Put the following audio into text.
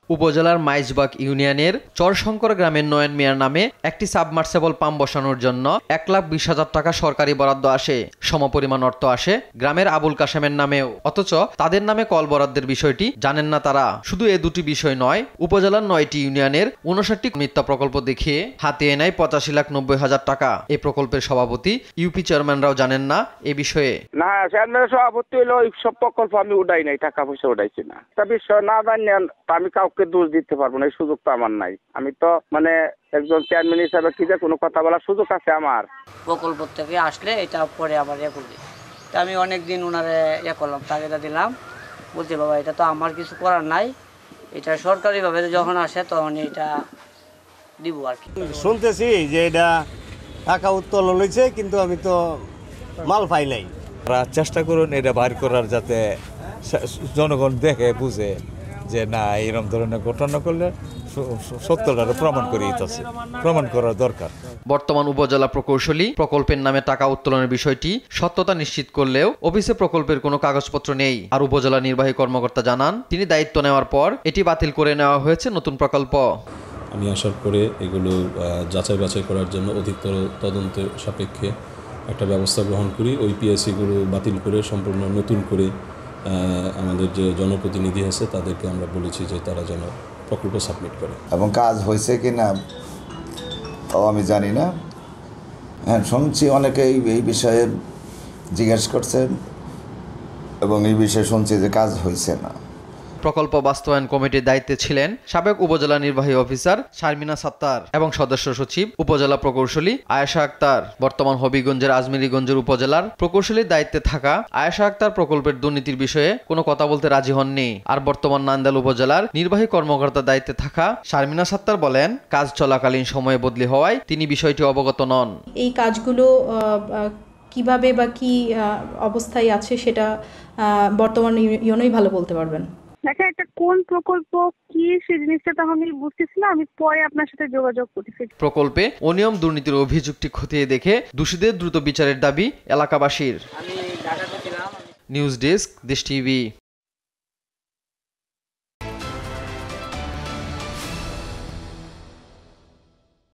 উপজেলার মাইজবাগ ইউনিয়নের চরশঙ্কর গ্রামের নয়ন মিয়ার নামে একটি সাবমার্সেবল পাম্প বসানোর জন্য ১,২০,০০০ টাকা সরকারি বরাদ্দ আসে। সমপরিমাণ অর্থ আসে গ্রামের আবুল কাশেমের নামেও। অথচ তাদের নামে কল বরাদ্দের বিষয়টি জানেন না তারা। শুধু এ দুটি বিষয় নয়, উপজেলার ৯টি ইউনিয়নের ৫৯টি মিথ্যা প্রকল্প দেখিয়ে হাতিয়ে নেয় ৮৫,৯০,০০০ টাকা। এই প্রকল্পের সভাপতি ইউপি চেয়ারম্যানরাও জানেন না এ বিষয়ে। না, চেয়ারম্যানের সভাপতি হলো সব প্রকল্প আমি উঠাই নাই, টাকা পয়সা উঠাইছি না। তা বিষয় না জানেন আমি কাউকে দোষ দিতে পারবো না, এই সুযোগ তো আমার নাই। আমি তো একজন চেয়ারম্যান হিসাবে কি যে কোনো কথা বলার সুযোগ আছে আমার। প্রকল্প থেকে আসলে এটা পরে আবার করবে। তা আমি অনেকদিন ওনারে করলাম, তাগিদা দিলাম, বলছি বাবা এটা তো আমার কিছু করার নাই, এটা সরকারিভাবে যখন আসে তখন এটা দিব আর কি। শুনতেছি যে এটা টাকা উত্তোলন হয়েছে, কিন্তু আমি তো মাল পাই নাই। চেষ্টা করুন এটা বাইর করার, যাতে জনগণ দেখে বুঝে যে না এরকম ধরনের ঘটনা করলে সত্যটা প্রমাণ করার দরকার। বর্তমান উপজেলা প্রকৌশলী প্রকল্পের নামে টাকা উত্তোলনের বিষয়টি সত্যতা নিশ্চিত করলেও অফিসে প্রকল্পের কোনো কাগজপত্র নেই। আর উপজেলা নির্বাহী কর্মকর্তা জানান, তিনি দায়িত্ব নেওয়ার পর এটি বাতিল করে নেওয়া হয়েছে নতুন প্রকল্প। আমি আসার পরে এগুলো যাচাই বাছাই করার জন্য অধিকতর তদন্তের সাপেক্ষে একটা ব্যবস্থা গ্রহণ করি। ওই পিএসসিগুলো বাতিল করে সম্পূর্ণ নতুন করে আমাদের যে জনপ্রতিনিধি আছে তাদেরকে আমরা বলেছি যে তারা যেন প্রকল্প সাবমিট করে। এবং কাজ হয়েছে কি না তাও আমি জানি না। হ্যাঁ, শুনছি অনেকেই এই বিষয়ে জিজ্ঞেস করছেন এবং এই বিষয়ে শুনছি যে কাজ হয়েছে না। প্রকল্প বাস্তবায়ন কমিটির দায়িত্বে ছিলেন সাবেক উপজেলা নির্বাহী অফিসার শারমিনা সাত্তার এবং সদস্য সচিব উপজেলা প্রকৌশলী আয়েশা আক্তার। বর্তমান হবিগঞ্জের আজমিরীগঞ্জের উপজেলার প্রকৌশলীর দায়িত্বে থাকা আয়েশা আক্তার প্রকল্পের দুর্নীতির বিষয়ে কোনো কথা বলতে রাজি হননি। আর বর্তমান নান্দাইল উপজেলার নির্বাহী কর্মকর্তার দায়িত্বে থাকা শারমিনা সাত্তার বলেন, কাজ চলাকালীন সময়ে বদলি হওয়ায় তিনি বিষয়টি অবগত নন। এই কাজগুলো কিভাবে বা কি অবস্থায় আছে সেটা বর্তমান ইউনোই ভালো বলতে পারবেন। দেখা এটা কোন প্রকল্প কি সেই জিনিসটা তো আমি বুঝতেছি না, আমি পরে আপনার সাথে যোগাযোগ করতেছি। প্রকল্পে অনিয়ম দুর্নীতির অভিযোগটি খতিয়ে দেখে দোষীদের দ্রুত বিচারের দাবি এলাকাবাসীর। নিউজ ডেস্ক, দেশ টিভি।